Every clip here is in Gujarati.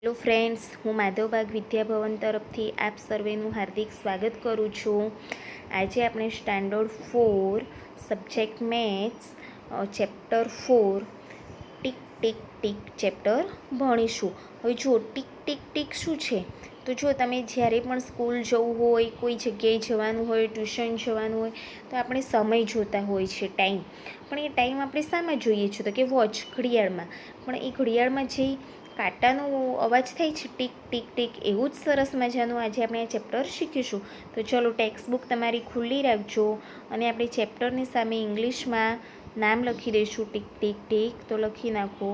હેલો ફ્રેન્ડ્સ, હું માધવબાગ વિદ્યાભવન તરફથી આપ સર્વેનું હાર્દિક સ્વાગત કરું છું. આજે આપણે standard 4 subject maths chapter 4 tick tick tick chapter ભણીશું. હવે જો ટીક ટીક ટીક શું છે, તો જો તમે જ્યારે પણ સ્કૂલ જવું હોય, કોઈ જગ્યાએ જવાનું હોય, ટ્યુશન જવાનું હોય, તો આપણે સમય જોતા હોય છે, ટાઈમ. પણ એ ટાઈમ આપણે શામાં જોઈએ છીએ, તો કે વોચ, ઘડિયાળમાં. પણ એ ઘડિયાળમાં જે કાંટાનો અવાજ થાય છે, ટીક ટીક ટીક, એવું જ સરસ મજાનું આજે આપણે આ ચેપ્ટર શીખીશું. તો ચલો, ટેક્સ્ટ બુક તમારી ખુલ્લી રાખજો અને આપણે ચેપ્ટરની સામે ઇંગ્લિશમાં નામ લખી દઈશું, ટીક ટીક ટીક. તો લખી નાખો.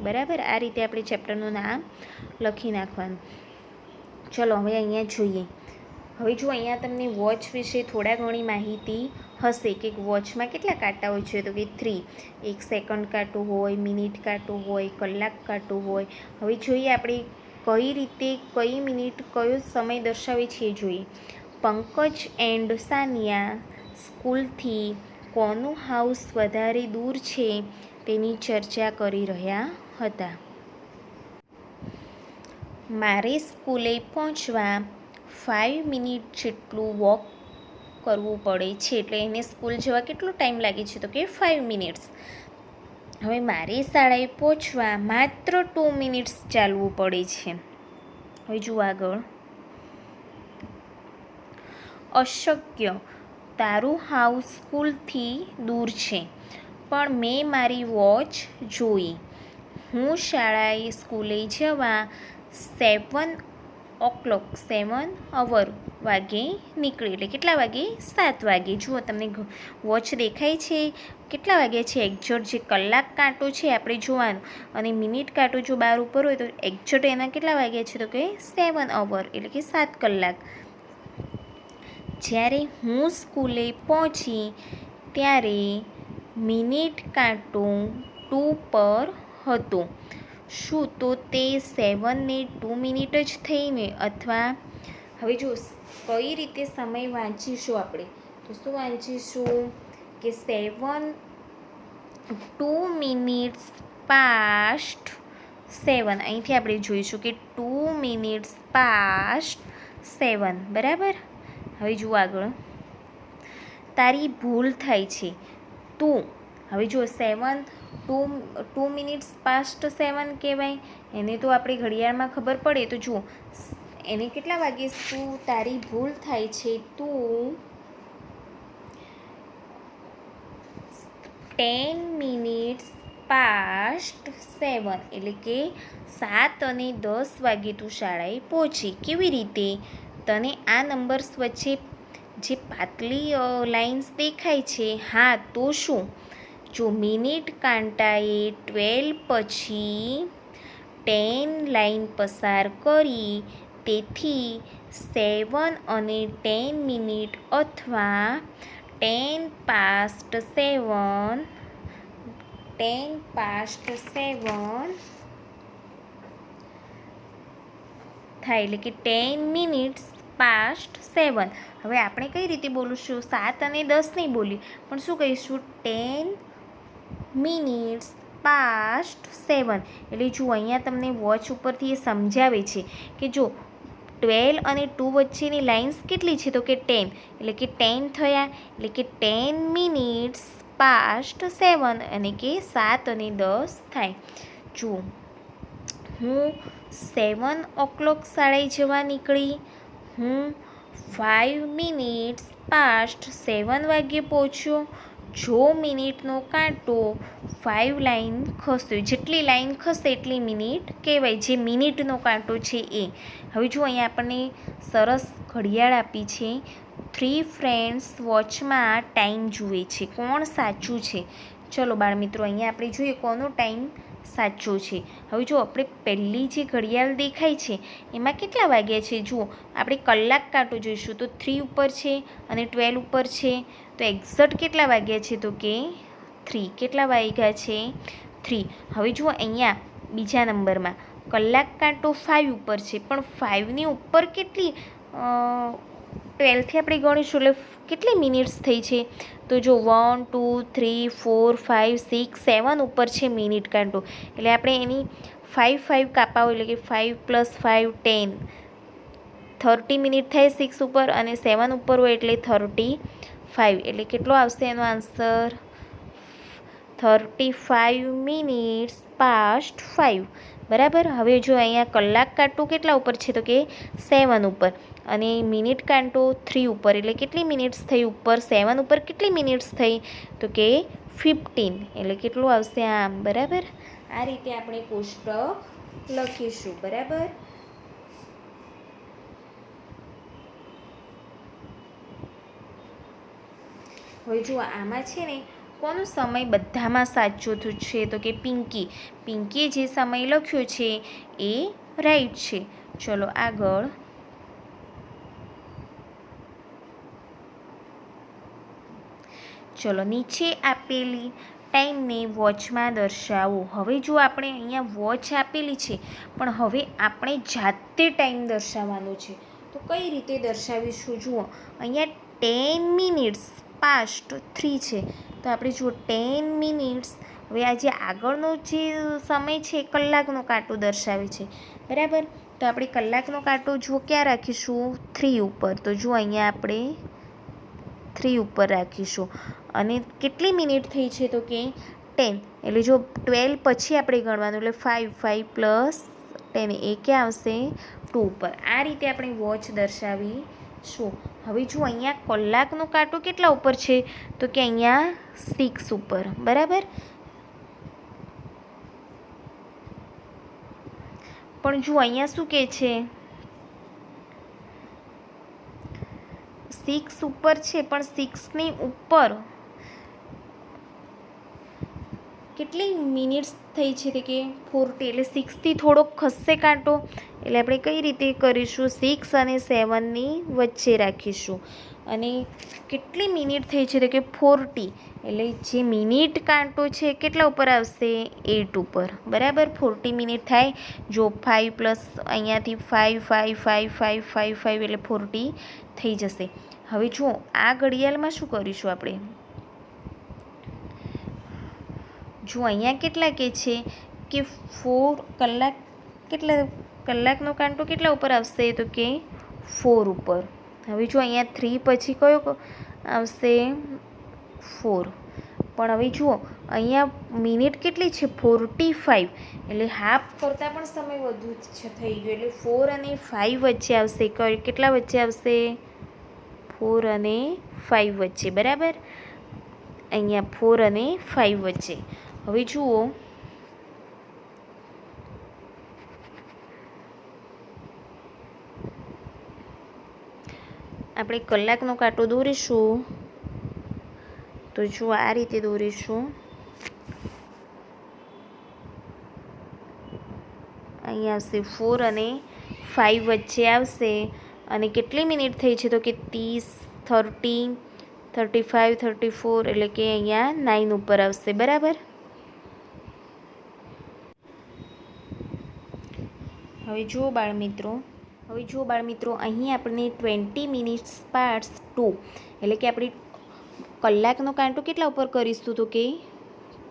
બરાબર, આ રીતે આપણે ચેપ્ટરનું નામ લખી નાખવાનું. ચલો હવે અહીંયા જોઈએ. હવે જો અહીંયા તમને વોચ વિશે થોડા ઘણી માહિતી હશે કે વોચમાં કેટલા કાંટા હોય છે, તો કે 3. 1 સેકન્ડ કાંટો હોય, મિનિટ કાંટો હોય, કલાક કાંટો હોય. હવે જોઈએ આપણે કઈ રીતે કઈ મિનિટ કયો સમય દર્શાવે છે એ જોઈએ. પંકજ એન્ડ સાનિયા સ્કૂલથી કોનું હાઉસ વધારે દૂર છે તેની ચર્ચા કરી રહ્યા હતા. મારે સ્કૂલે પહોંચવા 5 મિનિટ જેટલું વોક કરવું પડે છે, એટલે એને સ્કૂલ જવા કેટલો ટાઈમ લાગે છે, તો કે 5 મિનિટ્સ. હવે મારી શાળાએ પહોંચવા માત્ર 2 મિનિટ્સ ચાલવું પડે છે. હવે જુઓ આગળ. અશક્ય, તારું હાઉસ સ્કૂલથી દૂર છે, પણ મેં મારી વોચ જોઈ. હું શાળાએ સ્કૂલે જવા 7 o'clock 7 અવર વાગે નીકળી. એટલે કેટલા વાગે? 7 વાગે. જુઓ તમને વોચ દેખાય છે, કેટલા વાગ્યા છે એક્ઝેક્ટ. જે કલાક કાંટો છે આપણે જોવાનું, અને મિનિટ કાંટો જો બાર ઉપર હોય તો એક્ઝેક્ટ એના કેટલા વાગ્યા છે, તો કે 7 અવર, એટલે કે 7 કલાક. જ્યારે હું સ્કૂલે પહોંચી ત્યારે મિનિટ કાંટો 2 પર હતો. શું તો તે 7 ને 2 મિનિટ જ થઈને? અથવા હવે જો કઈ રીતે સમય વાંચીશું આપણે, તો શું વાંચીશું કે 2 મિનિટ્સ પાસ્ટ 7. અહીંથી આપણે જોઈશું કે 2 મિનિટ્સ પાસ્ટ 7. બરાબર. હવે જુઓ આગળ. તારી ભૂલ થાય છે, તું. હવે જો 2 મિનિટ્સ પાસ્ટ 7 કહેવાય, એને તો આપણે ઘડિયાળમાં ખબર પડે. તો જુઓ એને કેટલા વાગે, તું તારી ભૂલ થાય છે, તું 10 મિનિટ્સ પાસ્ટ 7, એટલે કે 7 અને 10 વાગે તું શાળાએ પહોંચી. કેવી રીતે? તને આ નંબર્સ વચ્ચે જે પાતળી લાઇન્સ દેખાય છે, હા તો શું? જો મિનિટ કાંટાએ 12 પછી 10 લાઈન પસાર કરી, તેથી 7 અને 10 મિનિટ અથવા 10 પાસ્ટ 7 થાય, એટલે કે 10 મિનિટ્સ પાસ્ટ 7. હવે આપણે કઈ રીતે બોલીશું? 7 અને 10 નહીં બોલીએ, પણ શું કહીશું? 10 મિનિટ્સ પાસ્ટ 7. એટલે જુઓ અહીંયા તમને વોચ ઉપરથી એ સમજાવે છે કે જો 12 અને 2 વચ્ચેની લાઇન્સ કેટલી છે, તો કે 10, એટલે કે 10 થયા, એટલે કે 10 મિનિટ્સ પાસ્ટ 7, અને કે 7 અને 10 થાય. જુઓ, હું 7 o'clock શાળાએ જવા નીકળી. હું 5 મિનિટ્સ પાસ્ટ 7 વાગ્યે પહોંચ્યો. જો મિનિટનો કાંટો 5 લાઈન ખસ્યો, જેટલી લાઈન ખસે એટલી મિનિટ કહેવાય, જે મિનિટનો કાંટો છે એ. હવે જો અહીંયા આપણને સરસ ઘડિયાળ આપી છે. 3 ફ્રેન્ડ્સ વોચમાં ટાઈમ જુએ છે. કોણ સાચું છે? ચલો બાળમિત્રો, અહીંયા આપણે જોઈએ કોનો ટાઈમ સાચો છે. હવે જો આપણે પહેલી જે ઘડિયાળ દેખાય છે એમાં કેટલા વાગ્યા છે, જુઓ આપણે કલાક કાંટો જોઈશું તો 3 ઉપર છે અને 12 ઉપર છે, તો એક્ઝેક્ટ કેટલા વાગ્યા છે, તો કે 3. કેટલા વાગ્યા છે? 3. હવે જુઓ અહીંયા બીજા નંબરમાં કલાક કાંટો 5 ઉપર છે, પણ 5ની ઉપર કેટલી 12થી આપણે ગણીશું એટલે કેટલી મિનિટ્સ થઈ છે? તો જો 1 2 3 4 5 6 7 ઉપર છે મિનિટ કાંટો, એટલે આપણે એની 5 કાપા હોય, એટલે કે 5 + 5 10, 30 મિનિટ થાય 6 ઉપર, અને 7 ઉપર હોય એટલે 35, એટલે કેટલો આવશે એનો આન્સર? 35 મિનિટ્સ પાસ્ટ 5, બરાબર. હવે જો અહીંયા કલાક કાંટો કેટલા ઉપર છે? તો કે 7 ઉપર, અને મિનિટ કાંટો 3 ઉપર, એટલે કેટલી મિનિટ્સ થઈ ઉપર? 7 ઉપર કેટલી મિનિટ્સ થઈ? તો કે 15, એટલે કેટલું આવશે આમ, બરાબર. આ રીતે આપણે કોષ્ટક લખીશું, બરાબર. હવે જો આમાં છે ને કોનો સમય બધામાં સાચો છે? તો કે પિંકીએ જે સમય લખ્યો છે એ રાઈટ છે. ચલો આગળ. ચલો નીચે આપેલી ટાઈમને વોચમાં દર્શાવો. હવે જો આપણે અહીંયા વોચ આપેલી છે, પણ હવે આપણે જાતે ટાઈમ દર્શાવવાનો છે, તો કઈ રીતે દર્શાવીશું? જુઓ અહીંયા 10 મિનિટ્સ પાસ્ટ 3 છે, તો આપણે જુઓ 10 મિનિટ્સ. હવે આ જે આગળનો જે સમય છે કલાકનો કાંટો દર્શાવે છે, બરાબર. તો આપણે કલાકનો કાંટો જુઓ ક્યાં રાખીશું? 3 ઉપર. તો જુઓ અહીંયા આપણે 3 ઉપર રાખીશું. અને કેટલી મિનિટ થઈ છે? તો કે 10, એટલે જો 12 પછી આપણે ગણવાનું, એટલે 5 + 10, એ ક્યાં આવશે? 2 ઉપર. આ રીતે આપણે વોચ દર્શાવીશું. હવે જો અહીંયા કલાકનો કાંટો કેટલા ઉપર છે? તો કે અહીંયા 6 ઉપર, બરાબર. પણ જો અહીંયા શું કહે છે? 6 ઉપર છે, પણ 6ની ઉપર કેટલી મિનિટ્સ થઈ છે? તે કે 40, એટલે 6થી થોડોક ખસશે કાંટો, એટલે આપણે કઈ રીતે કરીશું? 6 અને 7ની વચ્ચે રાખીશું. અને કેટલી મિનિટ થઈ છે? તો કે 40, એટલે જે મિનિટ કાંટો છે કેટલા ઉપર આવશે? 8 ઉપર, બરાબર. 40 મિનિટ થાય. જો 5 + અહીંયાથી 5 5 5 5 5 5, એટલે 40 થઈ જશે. હવે જુઓ આ ઘડિયાળમાં શું કરીશું આપણે? જો અહીંયા કેટલા કે છે કે 4 કલાક, કેટલા કલાકનો કાંટો કેટલા ઉપર આવશે? તો કે 4 ઉપર. હવે જો અહીંયા 3 પછી કયો આવશે? 4. પણ હવે જુઓ અહીંયા મિનિટ કેટલી છે? 45, એટલે હાફ કરતાં પણ સમય વધુ થઈ ગયો, એટલે 4 અને 5 વચ્ચે આવશે. કેટલા વચ્ચે આવશે? 4 અને 5 વચ્ચે, બરાબર. અહીંયા 4 અને 5 વચ્ચે. હવે જુઓ આપણે કલાકનો કાંટો દોરીશું. તો જુઓ આ રીતે દોરીશું. અહીંયા આવશે 4 અને 5 વચ્ચે આવશે. અને કેટલી મિનિટ થઈ છે? તો કે 30 35 34, એટલે કે અહીંયા 9 ઉપર આવશે, બરાબર. હવે જુઓ બાળમિત્રો, અહીં આપણને 20 મિનિટ્સ પાસ્ટ 2, એટલે કે આપણે કલાકનો કાંટો કેટલા ઉપર કરીશું? તો કે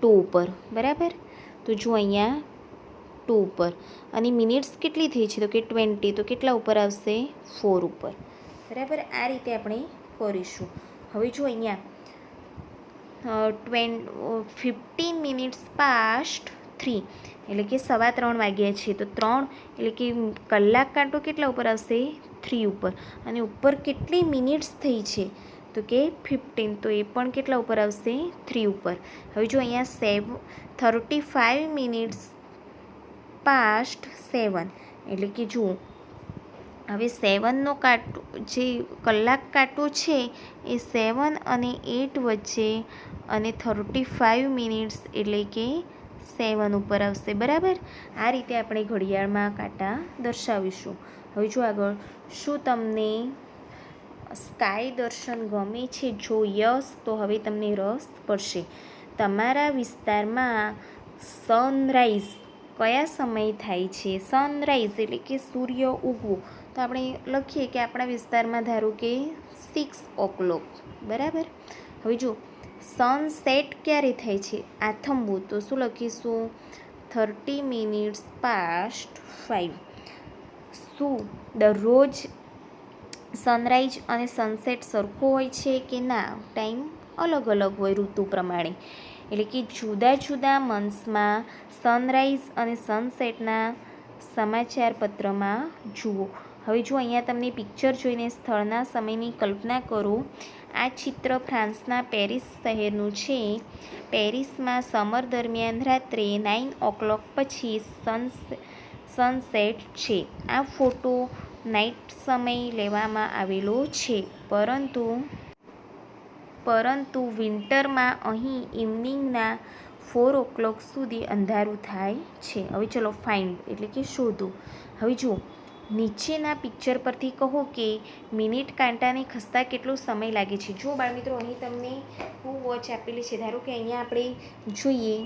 2 ઉપર, બરાબર. તો જુઓ અહીંયા 2 ઉપર. અને મિનિટ્સ કેટલી થઈ છે? તો કે 20, તો કેટલા ઉપર આવશે? 4 ઉપર, બરાબર. આ રીતે આપણે કરીશું. હવે જો અહીંયા 15 મિનિટ્સ પાસ્ટ 3, એટલે કે 3:15 વાગ્યા છે, તો 3, એટલે કે કલાક કાંટો કેટલા ઉપર આવશે? 3 ઉપર. અને ઉપર કેટલી મિનિટ્સ થઈ છે? તો કે 15, તો એ પણ કેટલા ઉપર આવશે? 3 ઉપર. હવે જો અહીંયા 35 મિનિટ્સ પાસ્ટ 7, એટલે કે જુઓ હવે 7નો કાંટો, જે કલાક કાંટો છે એ 7 અને 8 વચ્ચે, અને 35 મિનિટ્સ એટલે કે 7 ઉપર આવશે, બરાબર. આ રીતે આપણે ઘડિયાળમાં કાંટા દર્શાવીશું. હવે જો આગળ, શું તમને સ્કાય દર્શન ગમે છે? જો યસ, તો હવે તમને રસ પડશે. તમારા વિસ્તારમાં સનરાઈઝ કયા સમય થાય છે? સનરાઈઝ એટલે કે સૂર્ય ઉગવો, તો આપણે લખીએ કે આપણા વિસ્તારમાં ધારો કે 6 o'clock, બરાબર. હવે જો સનસેટ ક્યારે થાય છે, આથમવું, તો શું લખીશું 30 minutes past 5. શું દરરોજ સનરાઈઝ અને સનસેટ સરખો હોય છે કે ના, ટાઈમ અલગ અલગ હોય ઋતુ પ્રમાણે. એટલે કે જુદા જુદા મંથ્સમાં સનરાઈઝ અને સનસેટના સમાચાર પત્રમાં જુઓ. હવે જો અહીંયા તમને પિક્ચર જોઈને સ્થળના સમયની કલ્પના કરો. આ ચિત્ર ફ્રાન્સના પેરિસ શહેરનું છે. પેરિસમાં સમર દરમિયાન રાત્રે 9 o'clock પછી સનસેટ છે. આ ફોટો નાઇટ સમય લેવામાં આવેલો છે, પરંતુ વિન્ટરમાં અહીં ઇવનિંગના 4 o'clock સુધી અંધારું થાય છે. હવે ચલો ફાઇન્ડ એટલે કે શોધો. હવે જુઓ નીચેના પિક્ચર પરથી કહો કે મિનિટ કાંટાને ખસતા કેટલો સમય લાગે છે. જો બાળમિત્રો અહીં તમને 2 વોચ આપેલી છે. ધારો કે અહીંયા આપણે જોઈએ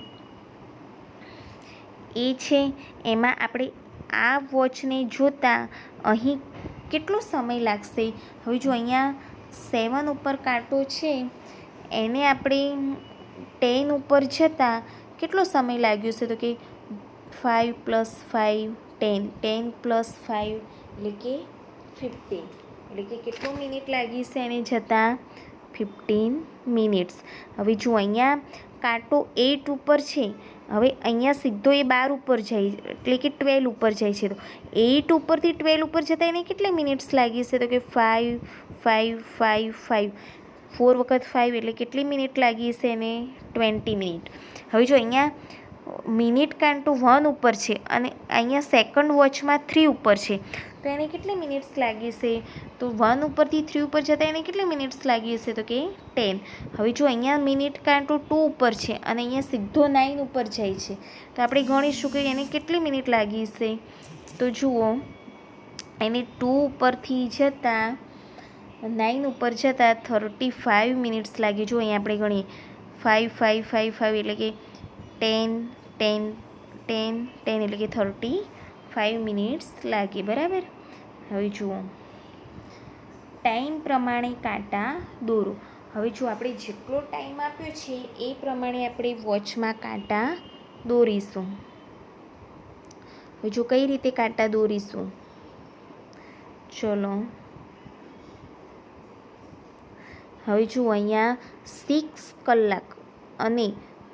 એ છે, એમાં આપણે આ વોચને જોતાં અહીં કેટલો સમય લાગશે. હવે જો અહીંયા 7 ઉપર કાંટો છે, એને આપણે 10 ઉપર જતાં કેટલો સમય લાગ્યો છે, તો કે 5 + 5 10, 10 + 5 એટલે કે 15. એટલે કે કેટલો મિનિટ લાગી છે એને જતાં 15 મિનિટ્સ. હવે જો અહીંયા કાંટો 8 ઉપર છે, હવે અહીંયા સીધો એ 12 ઉપર જાય એટલે કે 12 ઉપર જાય છે. તો 8 ઉપરથી 12 ઉપર જતાં એને કેટલી મિનિટ્સ લાગી છે, તો કે 5 5 5 5 4 વખત 5 એટલે કેટલી મિનિટ લાગી છે એને 20 મિનિટ. હવે જો અહીંયા મિનિટ કાંટો 1 ઉપર છે અને અહીંયા સેકન્ડ વોચમાં 3 ઉપર છે, તો એને કેટલી મિનિટ્સ લાગી છે, તો 1 ઉપરથી 3 ઉપર જતાં એને કેટલી મિનિટ્સ લાગી છે, તો કે 10. હવે જો અહીંયા મિનિટ કાંટો 2 ઉપર છે અને અહીંયા સીધો 9 ઉપર જાય છે, તો આપણે ગણીશું કે એને કેટલી મિનિટ લાગી છે. તો જુઓ એને 2 ઉપરથી જતાં 9 ઉપર જતાં 35 મિનિટ્સ લાગી. જો અહીંયા આપણે ગણીએ 5 5 5 5 એટલે કે 10 10 10 10 એટલે કે 35 મિનિટ્સ લાગે, બરાબર. હવે જુઓ ટાઈમ પ્રમાણે કાંટા દોરો. હવે જો આપણે જેટલો ટાઈમ આપ્યો છે એ પ્રમાણે આપણે વોચમાં કાંટા દોરીશું. હવે જો કઈ રીતે કાંટા દોરીશું, ચલો હવે જુઓ અહીંયા 6 કલાક અને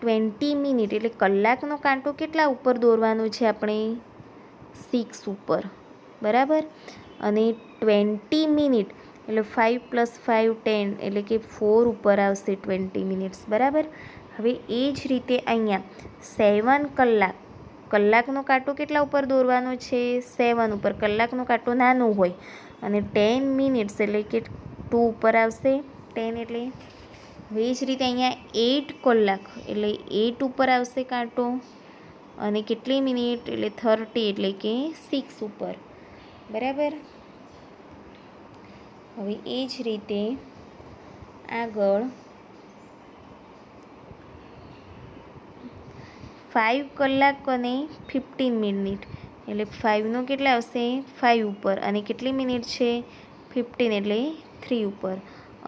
20 મિનિટ એટલે કલાકનો કાંટો કેટલા ઉપર દોરવાનો છે આપણે 6 ઉપર, બરાબર. અને 20 મિનિટ એટલે 5 + 5 10 એટલે કે 4 ઉપર આવશે 20 મિનિટ્સ, બરાબર. હવે એ જ રીતે અહીંયા 7 કલાક, કલાકનો કાંટો કેટલા ઉપર દોરવાનો છે 7 ઉપર, કલાકનો કાંટો નાનો હોય. અને 10 મિનિટ્સ એટલે કે 2 ઉપર આવશે 10 એટલે. હવે એ જ રીતે અહીંયા 8 કલાક એટલે 8 ઉપર આવશે કાંટો અને કેટલી મિનિટ એટલે 30 એટલે કે 6 ઉપર, બરાબર. હવે એ જ રીતે આગળ 5 કલાક અને 15 મિનિટ એટલે 5નો કેટલા આવશે 5 ઉપર અને કેટલી મિનિટ છે 15 એટલે 3 ઉપર.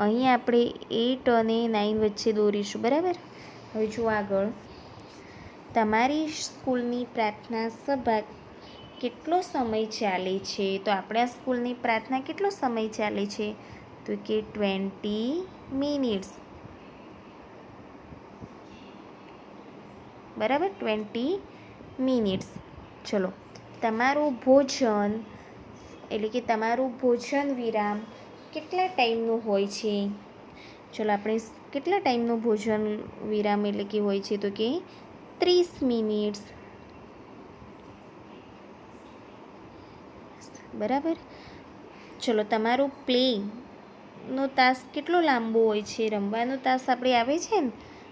અહીં આપણે 8 અને 9 વચ્ચે દોરીશું, બરાબર. હવે જુઓ આગળ તમારી સ્કૂલની પ્રાર્થના સભા કેટલો સમય ચાલે છે, તો આપણા સ્કૂલની પ્રાર્થના કેટલો સમય ચાલે છે, તો કે 20 મિનિટ્સ, બરાબર 20 મિનિટ્સ. ચલો તમારું ભોજન એટલે કે તમારું ભોજન વિરામ કેટલા ટાઈમનું હોય છે, ચલો આપણે કેટલા ટાઈમનું ભોજન વિરામ એટલે કે હોય છે, તો કે 30 મિનિટ્સ, બરાબર. ચલો તમારો પ્લેનો તાસ કેટલો લાંબો હોય છે, રમવાનો તાસ આપણે આવે છે ને,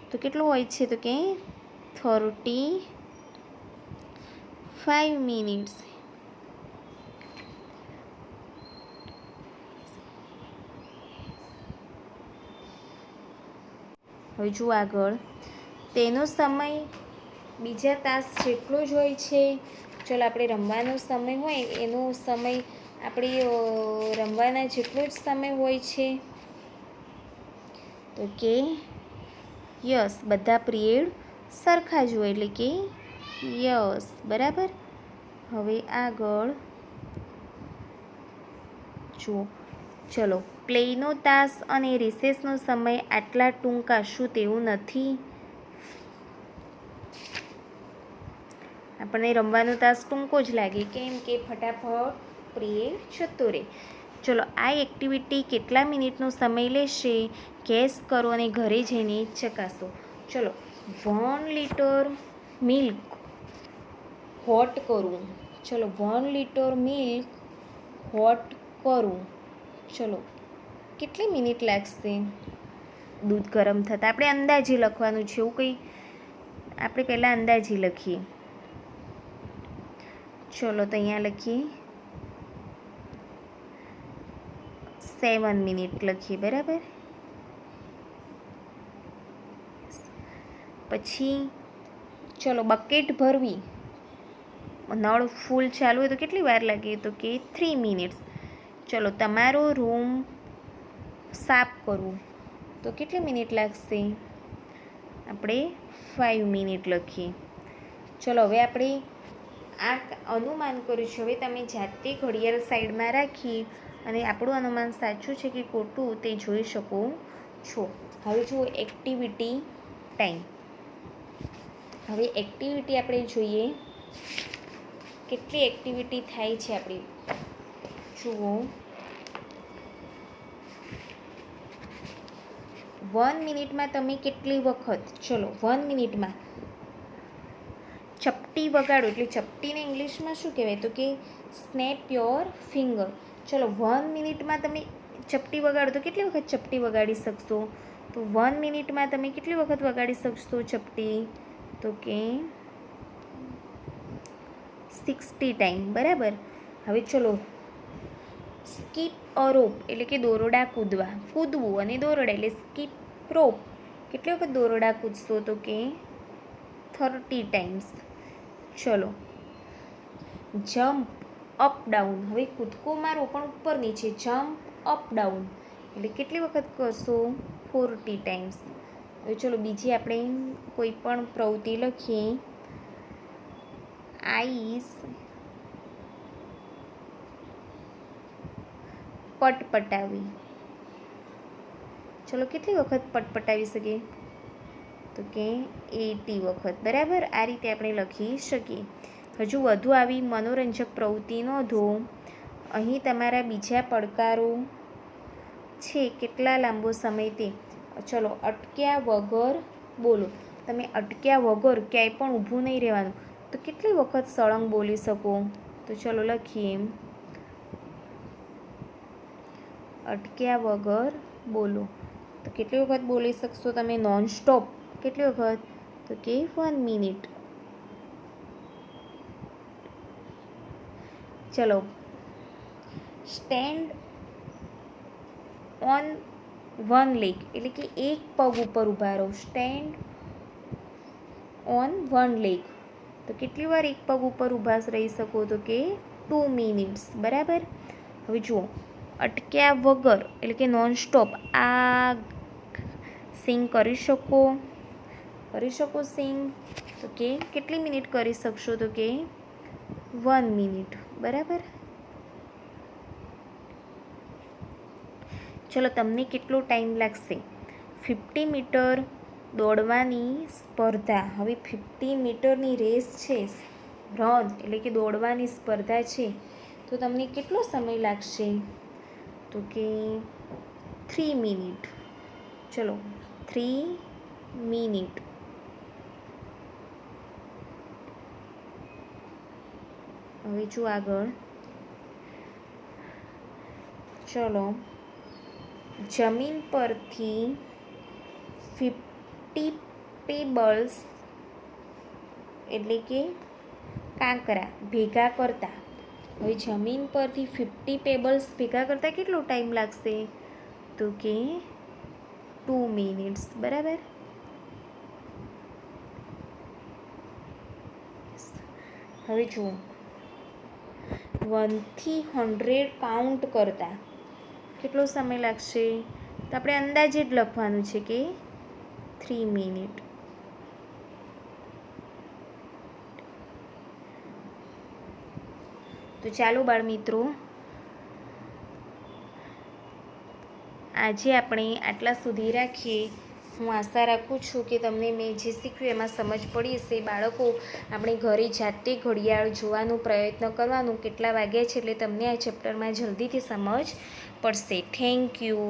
તો કેટલો હોય છે, તો કે 35 મિનિટ્સ. હવે જુઓ આગળ તેનો સમય બીજા તાસ જેટલો જ હોય છે. ચલો આપણે રમવાનો સમય હોય એનો સમય આપણે રમવાના જેટલો જ સમય હોય છે? તો કે યસ, બધા પિરિયડ સરખા જ હોય, એટલે કે યસ, બરાબર. હવે આગળ જુઓ, ચલો. પ્લેનો તાસ અને રિસેસનો સમય આટલા ટૂંકા શું તેવું નથી? આપણને રમવાનો તાસ ટૂંકો જ લાગે, કેમ કે ફટાફટ પિરિયડ જતો રહે. ચલો, આ એક્ટિવિટી કેટલા મિનિટનો સમય લેશે? ગેસ કરો અને ઘરે જઈને ચકાસો. ચલો, 1 લીટર મિલ્ક હોટ કરું. ચલો, 1 લીટર મિલ્ક હોટ કરું. ચલો, કેટલી મિનિટ લાગશે દૂધ ગરમ થતાં? આપણે અંદાજે લખવાનું છે, એવું કંઈ આપણે પહેલાં અંદાજે લખીએ. ચલો, તો અહીંયા લખીએ 7 મિનિટ લખીએ, બરાબર. પછી ચલો, બકેટ ભરવી, નળ ફૂલ ચાલુ હોય તો કેટલી વાર લાગે? તો કે 3 મિનિટ્સ. ચલો, તમારો રૂમ સાફ કરવું તો કેટલી મિનિટ લાગશે? આપણે 5 મિનિટ લખીએ. ચલો, હવે આપણે આ અનુમાન કર્યું છે. હવે તમે જાતે ઘડિયાળ સાઈડમાં રાખી અને આપણું અનુમાન સાચું છે કે ખોટું તે જોઈ શકો છો. હવે જુઓ એક્ટિવિટી ટાઈમ. હવે એક્ટિવિટી આપણે જોઈએ કેટલી એક્ટિવિટી થાય છે આપણી. જુઓ, 1 મિનિટમાં તમે કેટલી વખત, ચલો 1 મિનિટમાં ચપટી વગાડો, એટલે ચપટીને ઇંગ્લિશમાં શું કહેવાય? તો કે સ્નેપ યોર ફિંગર. ચલો, 1 મિનિટમાં તમે ચપટી વગાડો તો કેટલી વખત ચપટી વગાડી શકશો? તો 1 મિનિટમાં તમે કેટલી વખત વગાડી શકશો ચપટી? તો કે 60 ટાઈમ, બરાબર. હવે ચલો, સ્કીપ અ રોપ, એટલે કે દોરડા કૂદવા, કૂદવું અને દોરડા એટલે સ્કીપ રોપ. કેટલી વખત દોરડા કૂદશો? તો કે 30 ટાઈમ્સ. ચલો, જમ્પ અપ ડાઉન. હવે કૂદકો મારો પણ ઉપર નીચે, જમ્પ અપ ડાઉન એટલે કેટલી વખત કરશો? 40 ટાઈમ્સ. હવે ચલો, બીજી આપણે કોઈ પણ પ્રવૃત્તિ લખીએ. આઈસ પટપટાવી. ચલો, કેટલી વખત પટપટાવી શકીએ? તો કે 80 વખત, બરાબર. આ રીતે આપણે લખી શકીએ. હજુ વધુ આવી મનોરંજક પ્રવૃત્તિ નોંધો. અહીં તમારા બીજા પડકારો છે. કેટલા લાંબો સમય તે? ચલો, અટક્યા વગર બોલો. તમે અટક્યા વગર ક્યાંય પણ ઊભું નહીં રહેવાનું. તો કેટલી વખત સળંગ બોલી શકો? તો ચલો લખીએ, અટક્યા વગર બોલો. તો કેટલી વખત બોલી શકશો તમે નોન સ્ટોપ? કેટલી વખત? તો કે 1 મિનિટ. ચલો, સ્ટેન્ડ ઓન 1 લેગ, એટલે કે એક પગ ઉપર ઊભા રહો. Stand on 1 leg. તો કેટલી વાર એક પગ ઉપર ઊભા રહી શકો? તો કે 2 મિનિટ્સ, બરાબર. હવે જુઓ, અટક્યા વગર એટલે કે નોન સ્ટોપ આ સિંગ કરી શકો? સિંગ. તો કે કેટલી મિનિટ કરી શકશો? તો કે 1 મિનિટ, બરાબર. ચલો, તમને કેટલો ટાઈમ લાગશે? 50 મીટર દોડવાની સ્પર્ધા. હવે 50 મીટરની રેસ છે, રન એટલે કે દોડવાની સ્પર્ધા છે, તો તમને કેટલો સમય લાગશે? તો કે 3 મિનિટ. ચલો, 3 મિનિટ. હવે જો આગળ, ચલો, જમીન પરથી 50 પેબલ્સ એટલે કે કાંકરા ભેગા કરતા. હવે જમીન પરથી 50 પેબલ્સ ભેગા કરતાં કેટલો ટાઈમ લાગશે? તો કે 2 મિનિટ્સ, બરાબર. હવે જુઓ, 1થી 100 કાઉન્ટ કરતાં કેટલો સમય લાગશે? તો આપણે અંદાજે જ લખવાનું છે કે 3 મિનિટ. તો ચાલો બાળ મિત્રો, આજે આપણે આટલા સુધી રાખીએ. હું આશા રાખું છું કે તમને મેં જે શીખ્યું એમાં સમજ પડી હશે. બાળકો, આપણે ઘરે જાતે ઘડિયાળ જોવાનો પ્રયત્ન કરવાનું કેટલા વાગ્યા છે એટલે તમને આ ચેપ્ટરમાં જલ્દીથી સમજ પડશે. Thank you.